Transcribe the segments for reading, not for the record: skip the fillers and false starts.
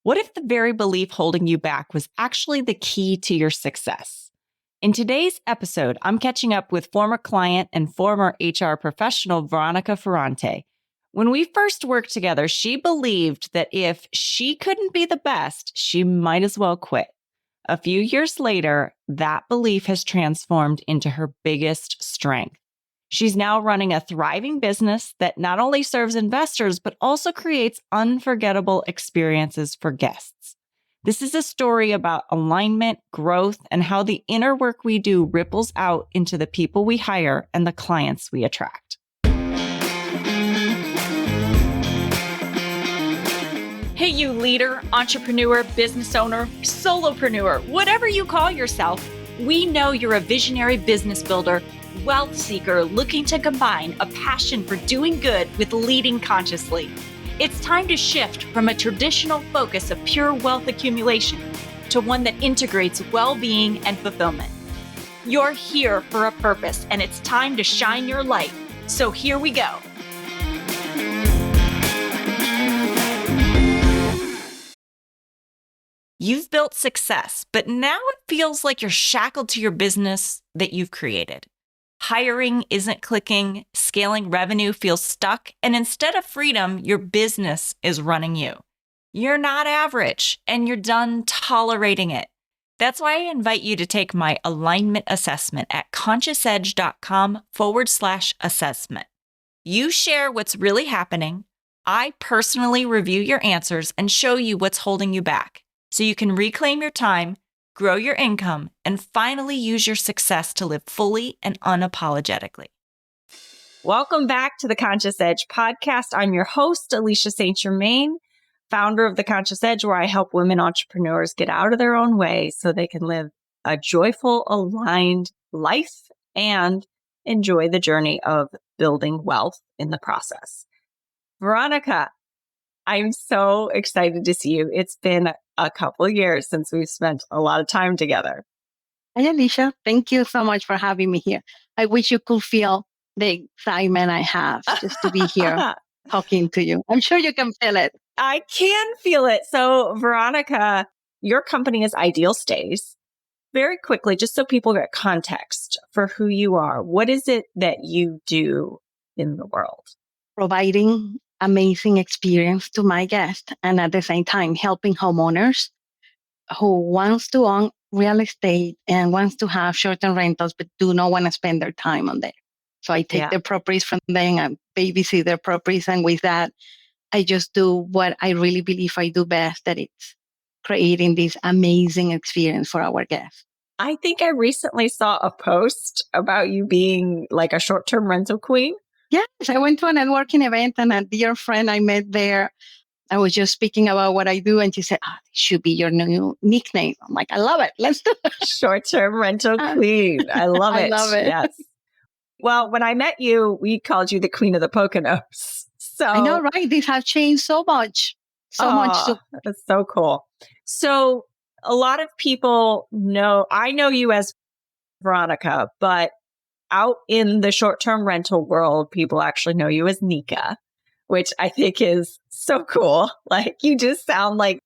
What if the very belief holding you back was actually the key to your success? In today's episode, I'm catching up with former client and former HR professional Veronica Ferrante. When we first worked together, she believed that if she couldn't be the best, she might as well quit. A few years later, that belief has transformed into her biggest strength. She's now running a thriving business that not only serves investors, but also creates unforgettable experiences for guests. This is a story about alignment, growth, and how the inner work we do ripples out into the people we hire and the clients we attract. Hey, you leader, entrepreneur, business owner, solopreneur, whatever you call yourself, we know you're a visionary business builder, wealth seeker looking to combine a passion for doing good with leading consciously. It's time to shift from a traditional focus of pure wealth accumulation to one that integrates well-being and fulfillment. You're here for a purpose, and it's time to shine your light. So here we go. You've built success, but now it feels like you're shackled to your business that you've created. Hiring isn't clicking, scaling revenue feels stuck, and instead of freedom, your business is running you. You're not average, and you're done tolerating it. That's why I invite you to take my alignment assessment at consciousedge.com/assessment. You share what's really happening. I personally review your answers and show you what's holding you back, so you can reclaim your time, grow your income, and finally use your success to live fully and unapologetically. Welcome back to the Conscious Edge podcast. I'm your host, Alicia St. Germain, founder of the Conscious Edge, where I help women entrepreneurs get out of their own way so they can live a joyful, aligned life and enjoy the journey of building wealth in the process. Veronica, I'm so excited to see you. It's been a couple of years since we've spent a lot of time together. Hi, Alicia. Thank you so much for having me here. I wish you could feel the excitement I have just to be here talking to you. I'm sure you can feel it. I can feel it. So, Veronica, your company is Ideal Stays. Very quickly, just so people get context for who you are, what is it that you do in the world? Providing amazing experience to my guests and at the same time helping homeowners who wants to own real estate and wants to have short-term rentals but do not want to spend their time on there. So I take their properties from them and babysit their properties, and with that I just do what I really believe I do best, that it's creating this amazing experience for our guests. I think I recently saw a post about you being like a short-term rental queen. Yes, I went to a networking event and a dear friend I met there, I was just speaking about what I do, and she said, it should be your new nickname. I'm like, I love it. Let's do it. Short-term rental queen. I love it. I love it. Yes. Well, when I met you, we called you the queen of the Poconos. So I know, right? These have changed so much. That's so cool. So a lot of people know, I know you as Veronica, but out in the short-term rental world, people actually know you as Nika, which I think is so cool. Like, you just sound like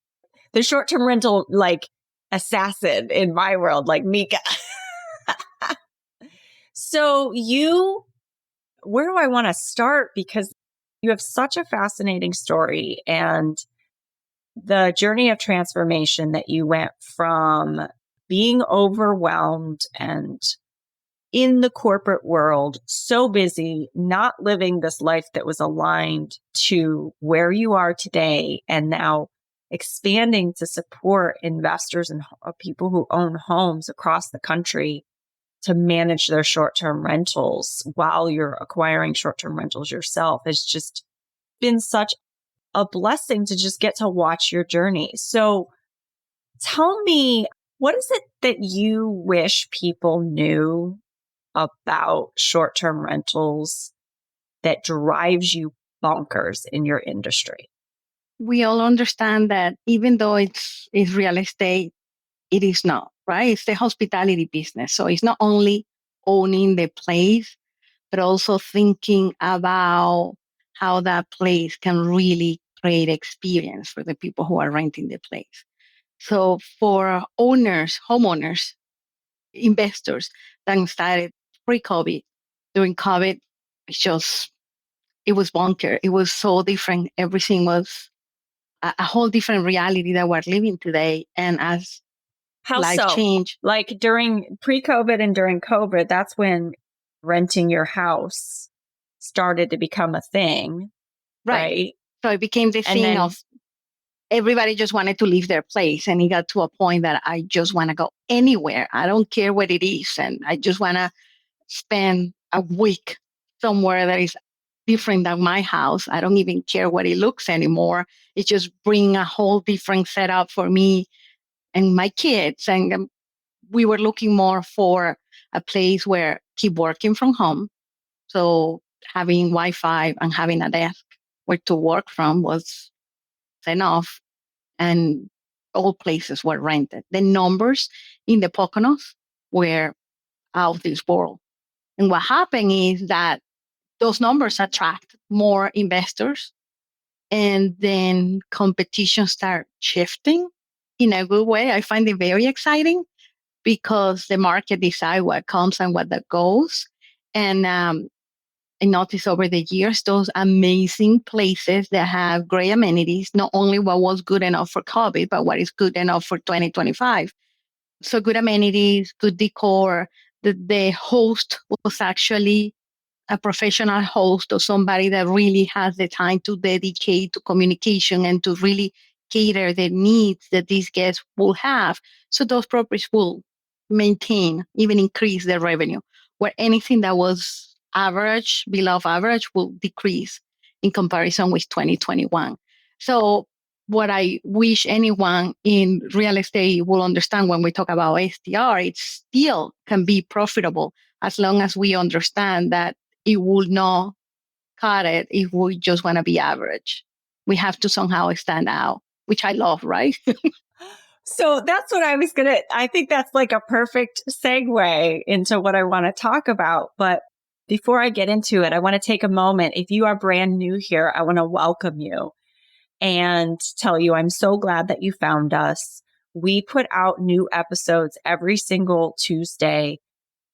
the short-term rental, like, assassin in my world, like Mika. So where do I want to start? Because you have such a fascinating story and the journey of transformation that you went from being overwhelmed and in the corporate world, so busy, not living this life that was aligned to where you are today, and now expanding to support investors and people who own homes across the country to manage their short-term rentals while you're acquiring short-term rentals yourself. Has just been such a blessing to just get to watch your journey. So tell me, what is it that you wish people knew about short-term rentals that drives you bonkers in your industry? We all understand that even though it's real estate, it is not, right? It's the hospitality business. So it's not only owning the place, but also thinking about how that place can really great experience for the people who are renting the place. So for owners, homeowners, investors that started pre-COVID, during COVID, it was bunker. It was so different. Everything was a whole different reality that we're living today. And as How life so? changed, Like during pre-COVID and during COVID, that's when renting your house started to become a thing, right? right? So it became the And thing then, of everybody just wanted to leave their place. And it got to a point that I just want to go anywhere. I don't care what it is. And I just want to spend a week somewhere that is different than my house. I don't even care what it looks anymore. It just bring a whole different setup for me and my kids. And we were looking more for a place where keep working from home. So having Wi-Fi and having a desk where to work from was enough. And all places were rented. The numbers in the Poconos were out of this world. And what happened is that those numbers attract more investors, and then competition start shifting in a good way. I find it very exciting because the market decide what comes and what that goes. And I noticed over the years those amazing places that have great amenities, not only what was good enough for COVID, but what is good enough for 2025. So good amenities, good decor. The host was actually a professional host or somebody that really has the time to dedicate to communication and to really cater the needs that these guests will have. So those properties will maintain, even increase their revenue, where anything that was average, below average, will decrease in comparison with 2021. So what I wish anyone in real estate will understand when we talk about STR, it still can be profitable as long as we understand that it will not cut it if we just want to be average. We have to somehow stand out, which I love, right? so that's what I think that's like a perfect segue into what I want to talk about. But before I get into it, I want to take a moment. If you are brand new here, I want to welcome you and tell you I'm so glad that you found us. We put out new episodes every single Tuesday,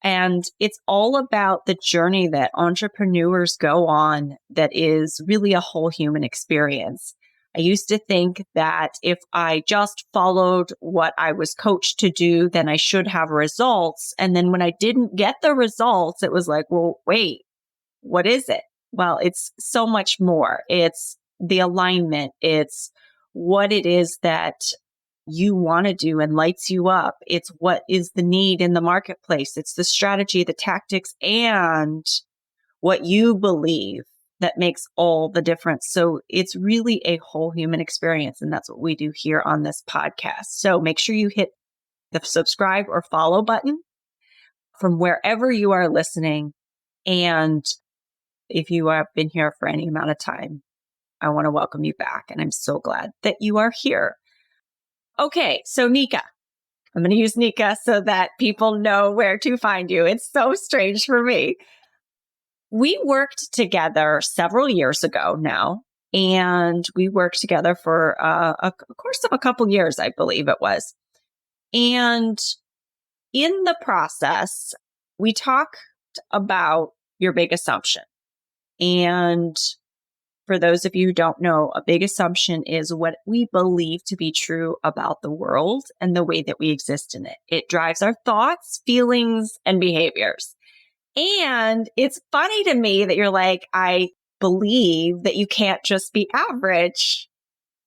and it's all about the journey that entrepreneurs go on that is really a whole human experience. I used to think that if I just followed what I was coached to do, then I should have results. And then when I didn't get the results, it was like, well, wait, what is it? Well, it's so much more. It's the alignment. It's what it is that you want to do and lights you up. It's what is the need in the marketplace. It's the strategy, the tactics, and what you believe that makes all the difference. So it's really a whole human experience. And that's what we do here on this podcast. So make sure you hit the subscribe or follow button from wherever you are listening. And if you have been here for any amount of time, I want to welcome you back. And I'm so glad that you are here. Okay, so Nika, I'm going to use Nika so that people know where to find you. It's so strange for me. We worked together several years ago now, and we worked together for a course of a couple years, I believe it was. And in the process, we talked about your big assumption. And for those of you who don't know, a big assumption is what we believe to be true about the world and the way that we exist in it. It drives our thoughts, feelings, and behaviors. And it's funny to me that you're like, I believe that you can't just be average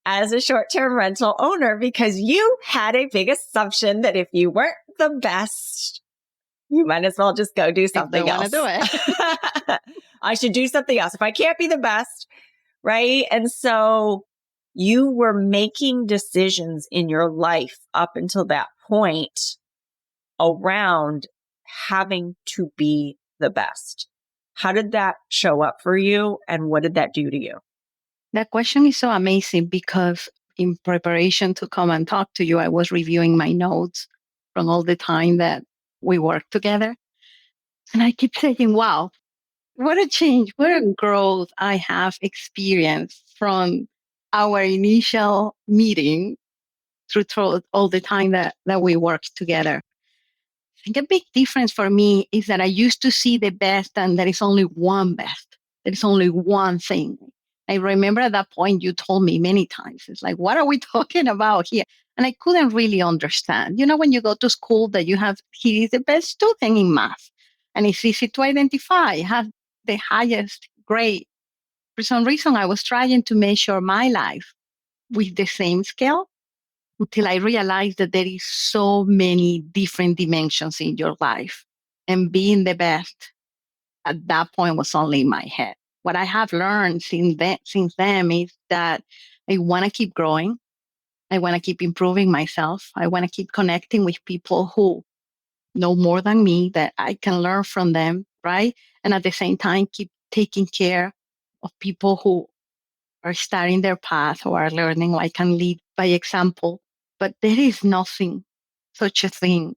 as a short-term rental owner because you had a big assumption that if you weren't the best, you might as well just go do If they something want to else. do it. I should do something else. If I can't be the best, right? And so you were making decisions in your life up until that point around having to be the best. How did that show up for you? And what did that do to you? That question is so amazing because in preparation to come and talk to you, I was reviewing my notes from all the time that we worked together. And I keep saying, wow, what a change, what a growth I have experienced from our initial meeting through all the time that we worked together. I think a big difference for me is that I used to see the best and there is only one best. There is only one thing. I remember at that point you told me many times, it's like, what are we talking about here? And I couldn't really understand. You know, when you go to school that you have, he is the best student in math. And it's easy to identify, has the highest grade. For some reason, I was trying to measure my life with the same scale until I realized that there is so many different dimensions in your life. And being the best at that point was only in my head. What I have learned since then is that I want to keep growing. I want to keep improving myself. I want to keep connecting with people who know more than me, that I can learn from them, right? And at the same time, keep taking care of people who are starting their path or are learning. I can lead by example, but there is nothing such a thing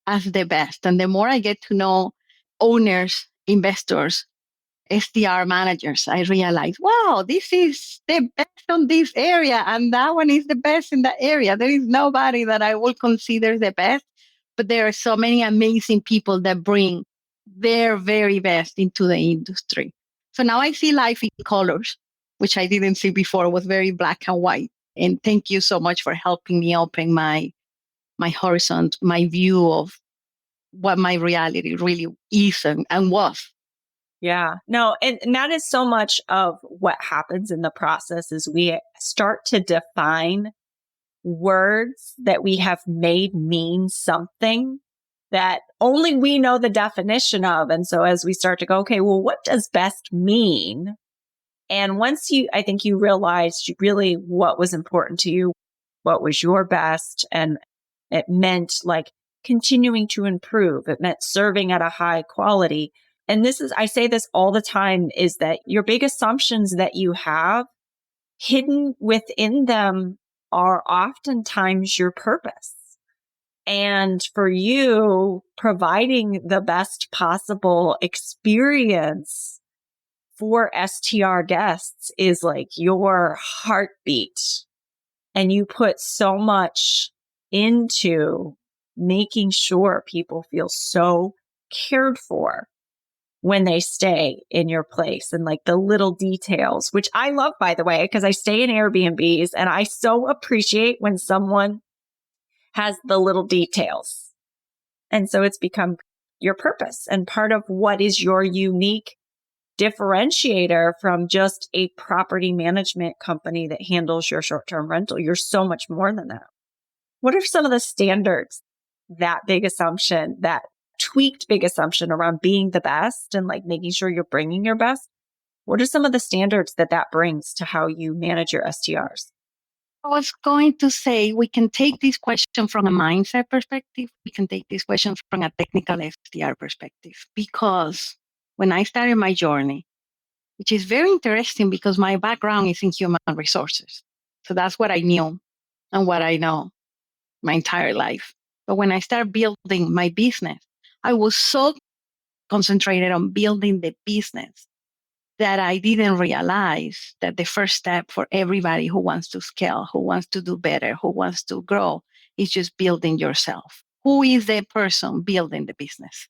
as the best. And the more I get to know owners, investors, SDR managers, I realize, wow, this is the best on this area, and that one is the best in that area. There is nobody that I will consider the best, but there are so many amazing people that bring their very best into the industry. So now I see life in colors, which I didn't see before. It was very black and white. And thank you so much for helping me open my horizon, my view of what my reality really is and was. Yeah. No, and that is so much of what happens in the process is we start to define words that we have made mean something that only we know the definition of. And so as we start to go, okay, well, what does best mean? And once I think you realized really what was important to you, what was your best, and it meant like continuing to improve. It meant serving at a high quality. And I say this all the time, is that your big assumptions that you have hidden within them are oftentimes your purpose. And for you, providing the best possible experience for STR guests is like your heartbeat. And you put so much into making sure people feel so cared for when they stay in your place, and like the little details, which I love, by the way, because I stay in Airbnbs and I so appreciate when someone has the little details. And so it's become your purpose and part of what is your unique differentiator from just a property management company that handles your short-term rental. You're so much more than that. What are some of the standards, that big assumption, that tweaked big assumption around being the best and like making sure you're bringing your best? What are some of the standards that brings to how you manage your STRs? I was going to say we can take this question from a mindset perspective. We can take this question from a technical SDR perspective. Because when I started my journey, which is very interesting because my background is in human resources. So that's what I knew and what I know my entire life. But when I started building my business, I was so concentrated on building the business that I didn't realize that the first step for everybody who wants to scale, who wants to do better, who wants to grow, is just building yourself. Who is the person building the business?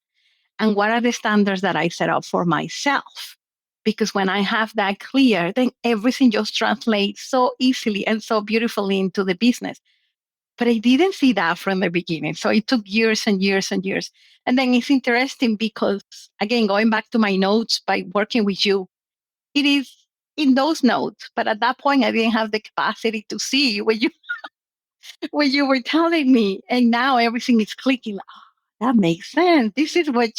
And what are the standards that I set up for myself? Because when I have that clear, then everything just translates so easily and so beautifully into the business. But I didn't see that from the beginning. So it took years and years and years. And then it's interesting because, again, going back to my notes by working with you, it is in those notes. But at that point, I didn't have the capacity to see what you were telling me. And now everything is clicking. Like, oh, that makes sense. This is what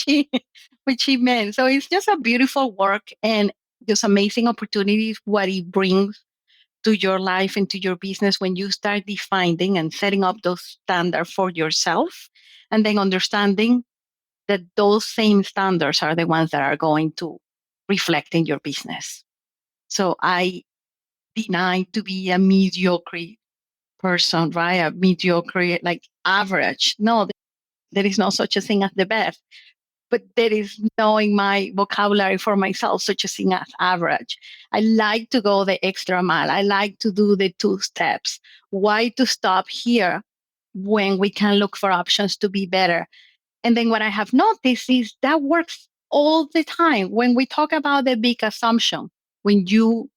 what she meant. So it's just a beautiful work and just amazing opportunities, what it brings to your life and to your business when you start defining and setting up those standards for yourself, and then understanding that those same standards are the ones that are going to reflect in your business. So I deny to be a mediocre person, right? A mediocre, like average. No, there is no such a thing as the best. but there is no in my vocabulary for myself such a thing as average. I like to go the extra mile. I like to do the 2 steps. Why to stop here when we can look for options to be better? And then what I have noticed is that works all the time. When we talk about the big assumption, when you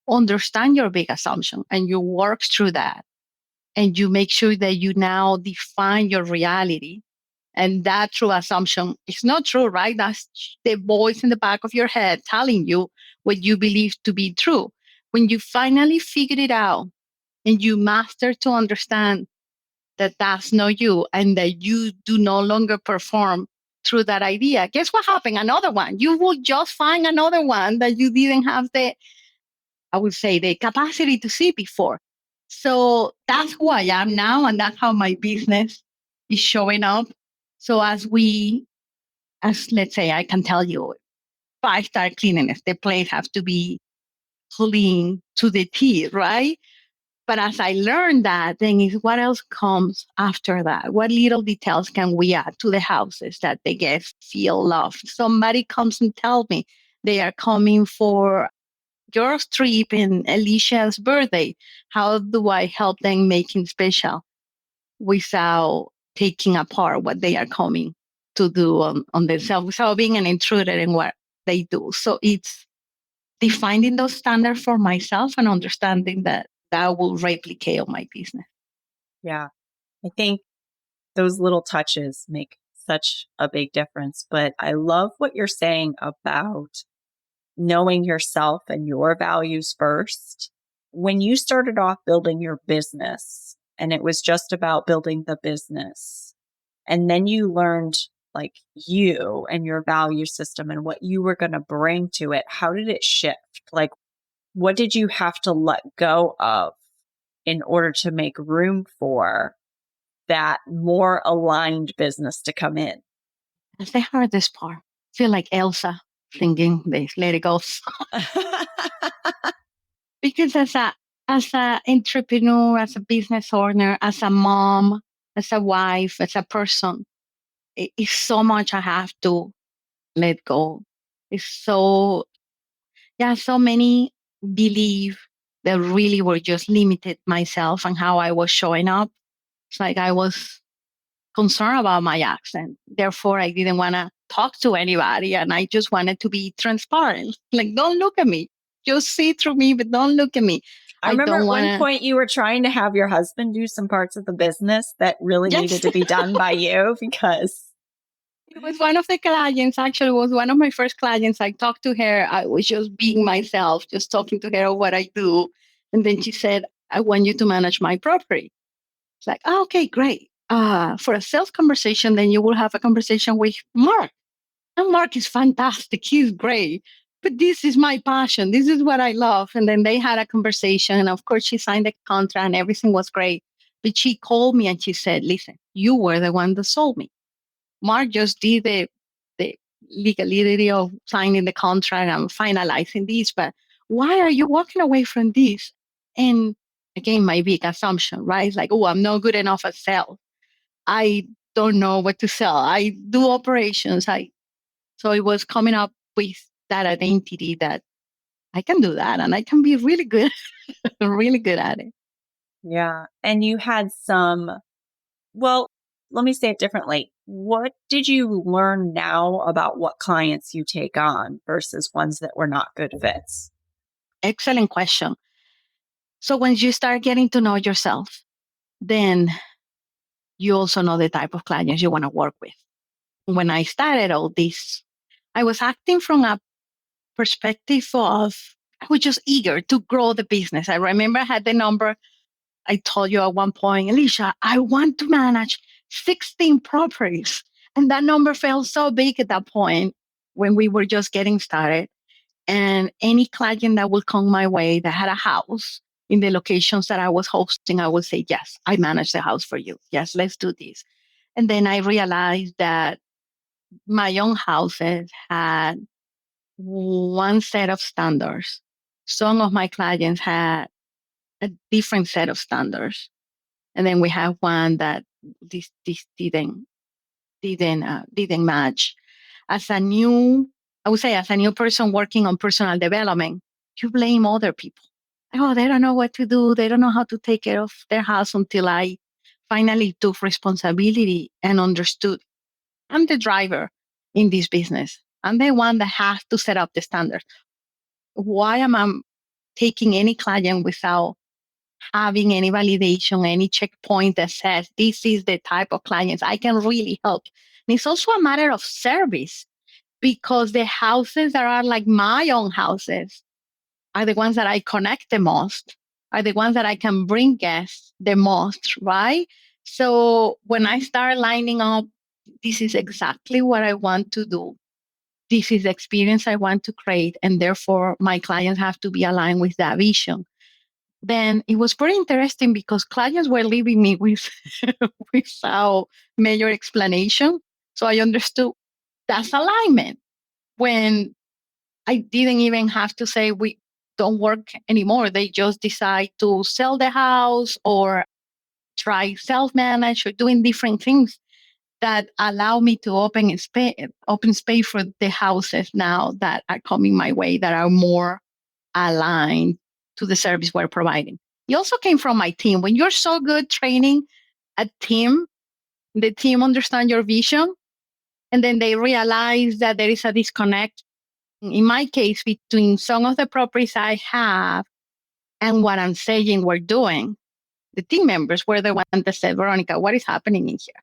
understand your big assumption and you work through that and you make sure that you now define your reality, and that true assumption is not true, right? That's the voice in the back of your head telling you what you believe to be true. When you finally figure it out and you master to understand that that's not you and that you do no longer perform through that idea, guess what happened? Another one. You will just find another one that you didn't have I would say, the capacity to see before. So that's who I am now, and that's how my business is showing up. So as let's say, I can tell you 5-star cleanliness, the place has to be clean to the T, right? But as I learned that, then is what else comes after that? What little details can we add to the houses that the guests feel loved? Somebody comes and tells me they are coming for girls' trip and Alicia's birthday. How do I help them making special without taking apart what they are coming to do on themselves, without being an intruder in what they do? So it's defining those standards for myself and understanding that that will replicate on my business. Yeah. I think those little touches make such a big difference. But I love what you're saying about knowing yourself and your values first. When you started off building your business and it was just about building the business, and then you learned like you and your value system and what you were going to bring to it, how did it shift? Like, what did you have to let go of in order to make room for that more aligned business to come in? That's the hardest part. Feel like Elsa singing this Let It Go. Because as a entrepreneur, as a business owner, as a mom, as a wife, as a person, it's so much I have to let go. It's so yeah, so many believe that really were just limited myself and how I was showing up. It's like I was concerned about my accent. Therefore, I didn't want to talk to anybody and I just wanted to be transparent. Like, don't look at me. Just see through me, but don't look at me. I I remember don't at want one to. point you were trying to have your husband do some parts of the business that really needed Yes. to be done by you because It was one of the clients, actually, was one of my first clients. I talked to her. I was just being myself, just talking to her of what I do. And then she said, I want you to manage my property. It's like, oh, okay, great. For a sales conversation, then you will have a conversation with Mark. And Mark is fantastic. He's great. But this is my passion. This is what I love. And then they had a conversation. And of course, she signed the contract and everything was great. But she called me and she said, listen, you were the one that sold me. Mark just did the legality of signing the contract and finalizing this, but why are you walking away from this? And again, my big assumption, right? It's like, oh, I'm not good enough at sales. I don't know what to sell. I do operations. So it was coming up with that identity that I can do that and I can be really good, really good at it. yeah. And you had some, well, let me say it differently. What did you learn now about what clients you take on versus ones that were not good fits? Excellent question. So when you start getting to know yourself, then you also know the type of clients you want to work with. When I started all this, I was acting from a perspective of, I was just eager to grow the business. I remember I had the number I told you at one point, Alicia, I want to manage 16 properties. And that number felt so big at that point when we were just getting started. And any client that would come my way that had a house in the locations that I was hosting, I would say, yes, I manage the house for you. Yes, let's do this. And then I realized that my own houses had one set of standards. Some of my clients had a different set of standards. And then we have one that this didn't match. as a new, I would say, as a new person working on personal development, you blame other people. Oh, they don't know what to do. They don't know how to take care of their house, until I finally took responsibility and understood I'm the driver in this business. I'm the one that has to set up the standards. Why am I taking any client without having any validation, any checkpoint that says this is the type of clients I can really help? And it's also a matter of service, because the houses that are like my own houses are the ones that I connect the most, are the ones that I can bring guests the most, right? So when I start lining up, this is exactly what I want to do. This is the experience I want to create. And therefore, my clients have to be aligned with that vision. Then it was pretty interesting, because clients were leaving me with without major explanation. So I understood that's alignment. When I didn't even have to say we don't work anymore. They just decide to sell the house or try self-manage or doing different things that allow me to open space for the houses now that are coming my way, that are more aligned to the service we're providing. It also came from my team. When you're so good training a team, the team understand your vision, and then they realize that there is a disconnect, in my case, between some of the properties I have and what I'm saying we're doing. The team members were the ones that said, Veronica, what is happening in here?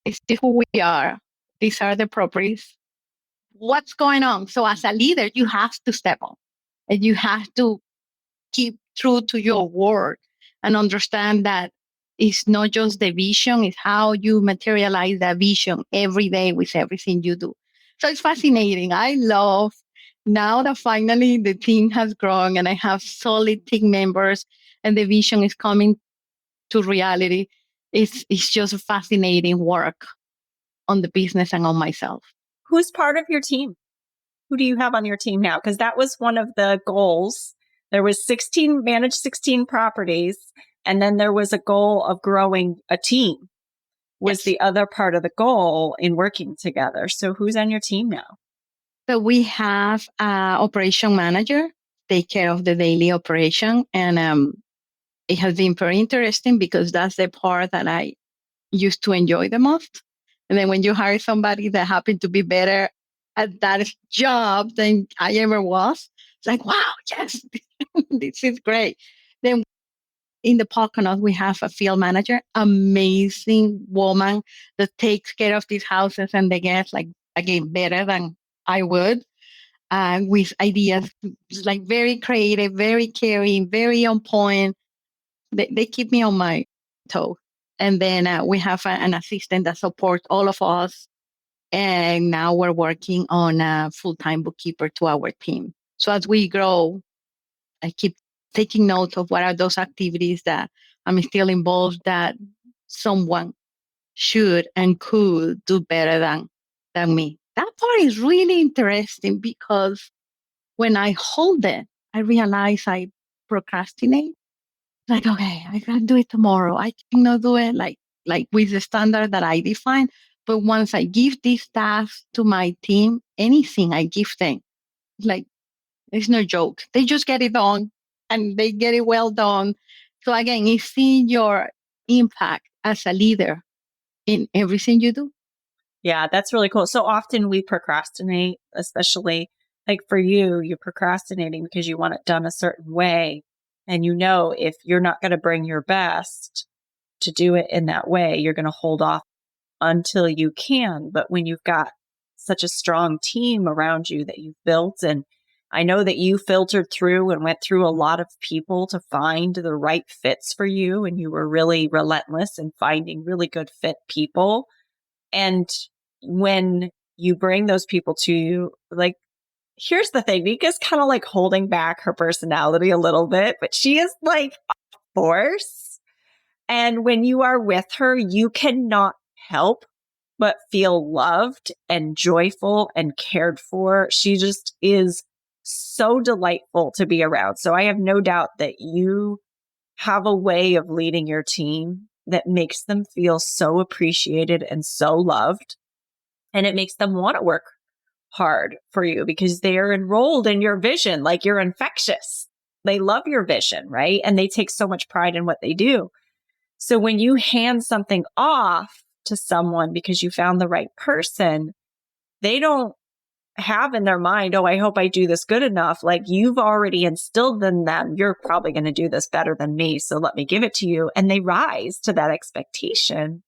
Is this who we are? These are the properties. What's going on? So as a leader, you have to step up, and you have to keep true to your word and understand that it's not just the vision, it's how you materialize that vision every day with everything you do. So it's fascinating. I love, now that finally the team has grown and I have solid team members and the vision is coming to reality, it's just fascinating work on the business and on myself. Who's part of your team? Who do you have on your team now? Because that was one of the goals. There was 16, managed 16 properties. And then there was a goal of growing a team, was Yes. the other part of the goal in working together. So who's on your team now? So we have an operation manager take care of the daily operation. And it has been very interesting, because that's the part that I used to enjoy the most. And then when you hire somebody that happened to be better at that job than I ever was, it's like, wow, yes, this is great. Then in the Poconos, we have a field manager, amazing woman that takes care of these houses and the guests, like, again, better than I would, with ideas, like very creative, very caring, very on point. They keep me on my toe. And then we have an assistant that supports all of us. And now we're working on a full-time bookkeeper to our team. So as we grow, I keep taking note of what are those activities that I'm still involved, that someone should and could do better than me. That part is really interesting, because when I hold it, I realize I procrastinate. Like, okay, I can do it tomorrow. I cannot do it like with the standard that I define. But once I give this task to my team, anything I give them, like, it's no joke. They just get it done, and they get it well done. So again, it's seeing your impact as a leader in everything you do. Yeah, that's really cool. So often we procrastinate, especially like for you, you're procrastinating because you want it done a certain way. And if you're not going to bring your best to do it in that way, you're going to hold off until you can. But when you've got such a strong team around you that you've built, and I know that you filtered through and went through a lot of people to find the right fits for you, and you were really relentless in finding really good fit people. And when you bring those people to you, like, here's the thing, Nika's kind of like holding back her personality a little bit, but she is like a force. And when you are with her, you cannot help but feel loved and joyful and cared for. She just is so delightful to be around. So I have no doubt that you have a way of leading your team that makes them feel so appreciated and so loved. And it makes them want to work hard for you because they're enrolled in your vision, like you're infectious. They love your vision, right? And they take so much pride in what they do. So when you hand something off to someone because you found the right person, they don't have in their mind, oh, I hope I do this good enough. Like you've already instilled in them, you're probably going to do this better than me. So let me give it to you. And they rise to that expectation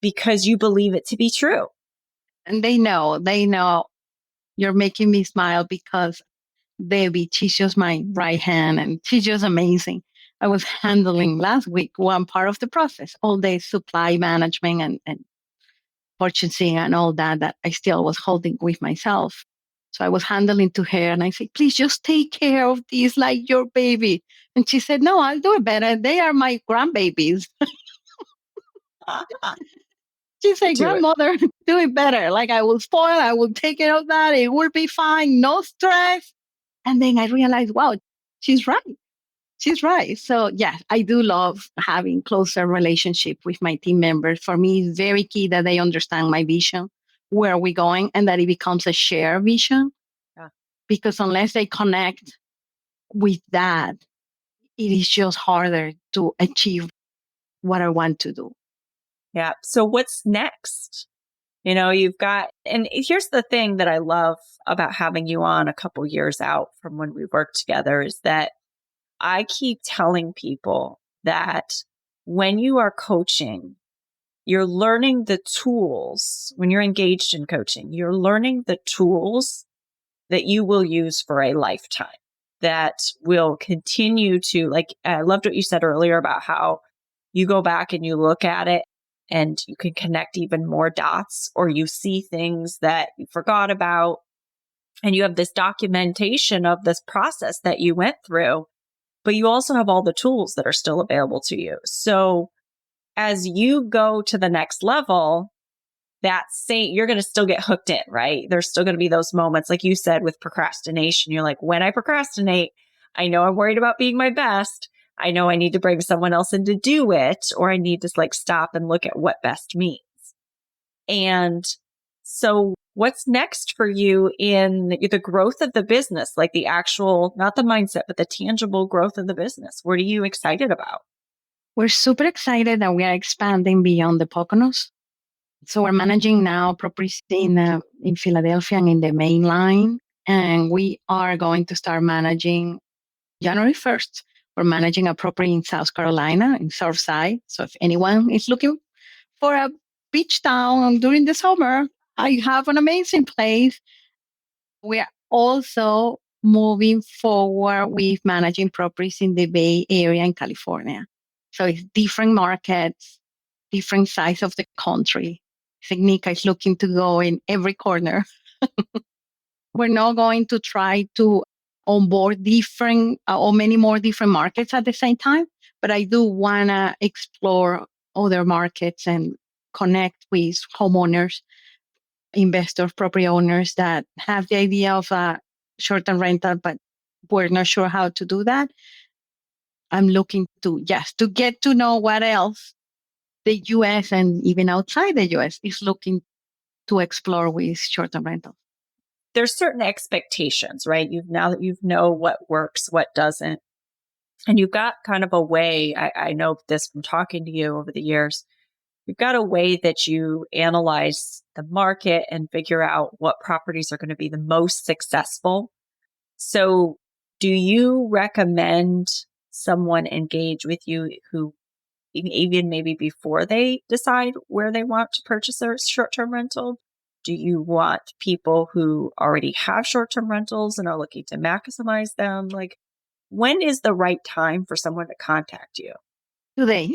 because you believe it to be true. And they know you're making me smile because Debbie, she's just my right hand and she's just amazing. I was handling last week one part of the process, all the supply management and purchasing and all that I still was holding with myself. So I was handling to her and I said, please just take care of these like your baby. And she said, no, I'll do it better. They are my grandbabies. She said, Do it. grandmother, do it better. Like I will spoil, I will take care of that. It will be fine. No stress. And then I realized, wow, she's right. She's right. So yeah, I do love having closer relationship with my team members. For me, it's very key that they understand my vision, where we're going, and that it becomes a shared vision. Yeah. Because unless they connect with that, it is just harder to achieve what I want to do. Yeah. So what's next? You've got, and here's the thing that I love about having you on a couple years out from when we worked together is that I keep telling people that when you are coaching, you're learning the tools. When you're engaged in coaching, you're learning the tools that you will use for a lifetime that will continue to, like, I loved what you said earlier about how you go back and you look at it and you can connect even more dots, or you see things that you forgot about. And you have this documentation of this process that you went through, but you also have all the tools that are still available to you. So as you go to the next level, you're going to still get hooked in, right? There's still going to be those moments, like you said, with procrastination. You're like, when I procrastinate, I know I'm worried about being my best. I know I need to bring someone else in to do it, or I need to like stop and look at what best means. And so what's next for you in the growth of the business, like the actual, not the mindset, but the tangible growth of the business? What are you excited about? We're super excited that we are expanding beyond the Poconos. So we're managing now properties in Philadelphia and in the main line. And we are going to start managing January 1st. We're managing a property in South Carolina in Surfside. So if anyone is looking for a beach town during the summer, I have an amazing place. We are also moving forward with managing properties in the Bay Area in California. So it's different markets, different sides of the country. Signica is looking to go in every corner. We're not going to try to onboard different or many more different markets at the same time, but I do want to explore other markets and connect with homeowners, investors, property owners that have the idea of a short-term rental, but we're not sure how to do that. I'm looking to get to know what else the US and even outside the US is looking to explore with short-term rentals. There's certain expectations, right? Now that you know what works, what doesn't. And you've got kind of a way, I know this from talking to you over the years, you've got a way that you analyze the market and figure out what properties are going to be the most successful. So do you recommend someone engage with you who even maybe before they decide where they want to purchase their short-term rental? Do you want people who already have short-term rentals and are looking to maximize them? Like, when is the right time for someone to contact you? Today.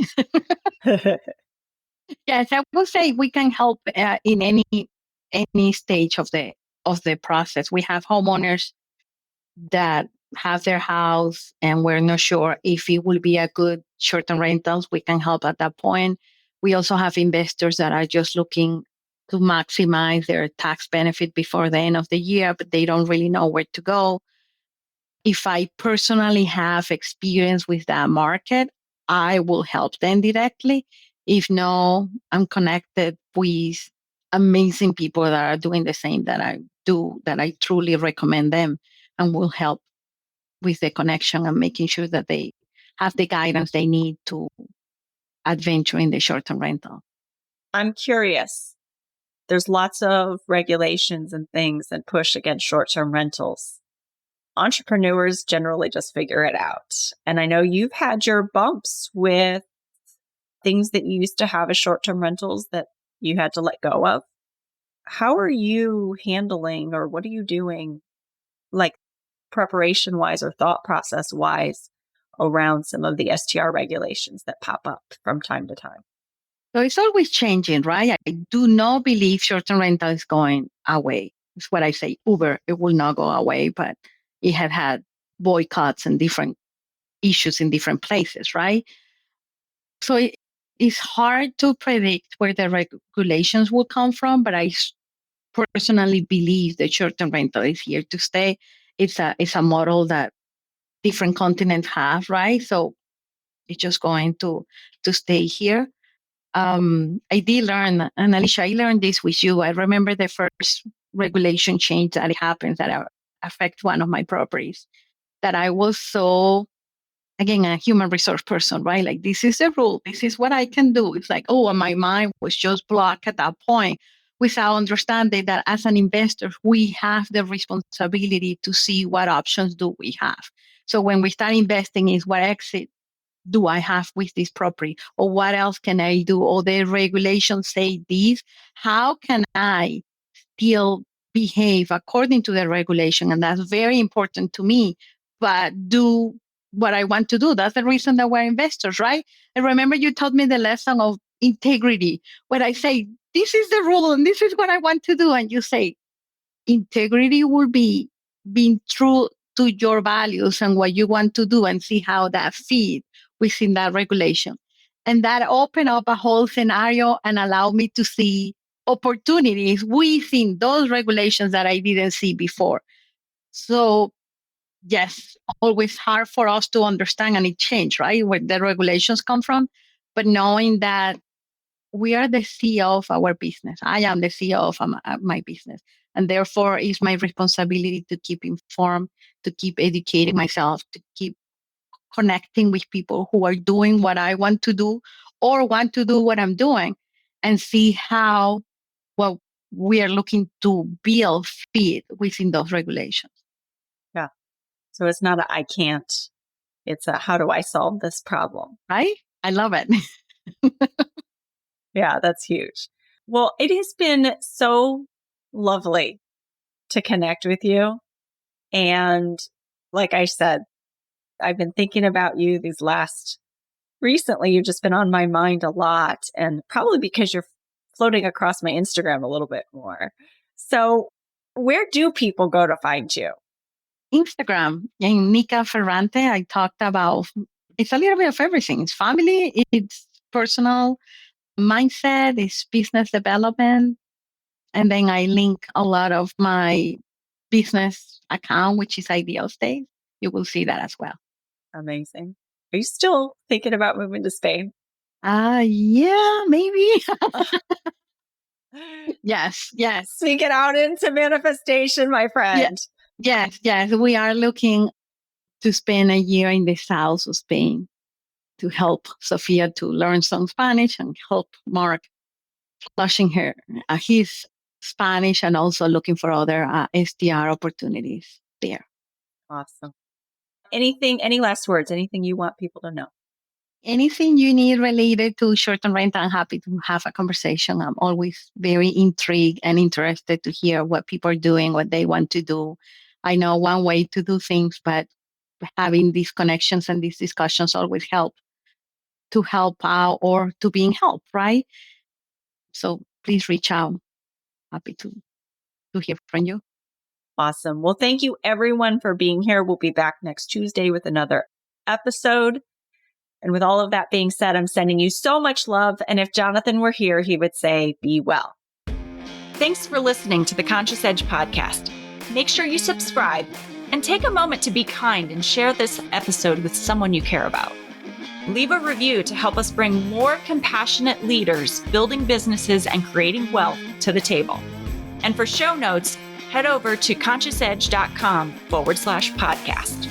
Yes, I would say we can help in any stage of the process. We have homeowners that have their house and we're not sure if it will be a good short-term rentals. We can help at that point. We also have investors that are just looking to maximize their tax benefit before the end of the year, but they don't really know where to go. If I personally have experience with that market, I will help them directly. If no, I'm connected with amazing people that are doing the same that I'm do that I truly recommend them and will help with the connection and making sure that they have the guidance they need to adventure in the short-term rental. I'm curious. There's lots of regulations and things that push against short-term rentals. Entrepreneurs generally just figure it out. And I know you've had your bumps with things that you used to have as short-term rentals that you had to let go of. How are you handling, or what are you doing, like preparation wise or thought process wise, around some of the STR regulations that pop up from time to time? So it's always changing, right? I do not believe short-term rental is going away. It's what I say. Uber, it will not go away, but it had boycotts and different issues in different places, right? So it's hard to predict where the regulations will come from, but I personally believe that short-term rental is here to stay. It's a model that different continents have, right? So it's just going to stay here. I did learn, and Alicia, I learned this with you. I remember the first regulation change that happened that affect one of my properties. That I was so, again, a human resource person, right? Like, this is the rule. This is what I can do. It's like, oh, and my mind was just blocked at that point without understanding that as an investor, we have the responsibility to see what options do we have. So when we start investing is what exit do I have with this property? Or what else can I do? Or the regulations say this. How can I still behave according to the regulation? And that's very important to me, but do what I want to do. That's the reason that we're investors, right? And remember, you taught me the lesson of integrity, where I say, this is the rule and this is what I want to do. And you say, integrity will be being true to your values and what you want to do, and see how that feeds within that regulation. And that opened up a whole scenario and allowed me to see opportunities within those regulations that I didn't see before. So yes, always hard for us to understand, and it changed, right? Where the regulations come from. But knowing that we are the CEO of our business. I am the CEO of my business. And therefore, it's my responsibility to keep informed, to keep educating myself, to keep connecting with people who are doing what I want to do or want to do what I'm doing, and see how what we are looking to build fit within those regulations. Yeah. So it's not a I can't, it's a how do I solve this problem? Right? I love it. Yeah, that's huge. Well, it has been so lovely to connect with you. And like I said, I've been thinking about you recently, you've just been on my mind a lot, and probably because you're floating across my Instagram a little bit more. So, where do people go to find you? Instagram, in Nika Ferrante, I talked about it's a little bit of everything. It's family, it's personal mindset, it's business development. And then I link a lot of my business account, which is Ideal State. You will see that as well. Amazing. Are you still thinking about moving to Spain? Yeah, maybe. Yes, yes. Speak it out into manifestation, my Yeah, friend. yes, yes. We are looking to spend a year in the south of Spain to help Sophia to learn some Spanish and help Mark flushing his Spanish, and also looking for other SDR opportunities there. Awesome. Any last words? Anything you want people to know? Anything you need related to short-term rental, I'm happy to have a conversation. I'm always very intrigued and interested to hear what people are doing, what they want to do. I know one way to do things, but having these connections and these discussions always help out or to being helped, right? So please reach out. Happy to hear from you. Awesome. Well, thank you everyone for being here. We'll be back next Tuesday with another episode. And with all of that being said, I'm sending you so much love. And if Jonathan were here, he would say, be well. Thanks for listening to the Conscious Edge podcast. Make sure you subscribe and take a moment to be kind and share this episode with someone you care about. Leave a review to help us bring more compassionate leaders building businesses and creating wealth to the table. And for show notes, head over to consciousedge.com/podcast.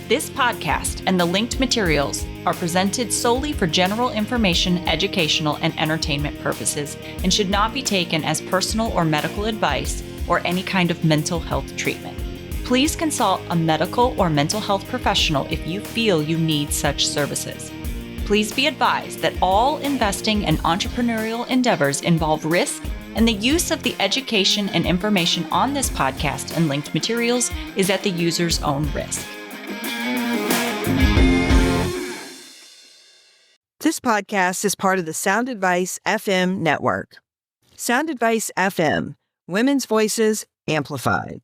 This podcast and the linked materials are presented solely for general information, educational, and entertainment purposes and should not be taken as personal or medical advice or any kind of mental health treatment. Please consult a medical or mental health professional if you feel you need such services. Please be advised that all investing and entrepreneurial endeavors involve risk, and the use of the education and information on this podcast and linked materials is at the user's own risk. This podcast is part of the Sound Advice FM network. Sound Advice FM, women's voices amplified.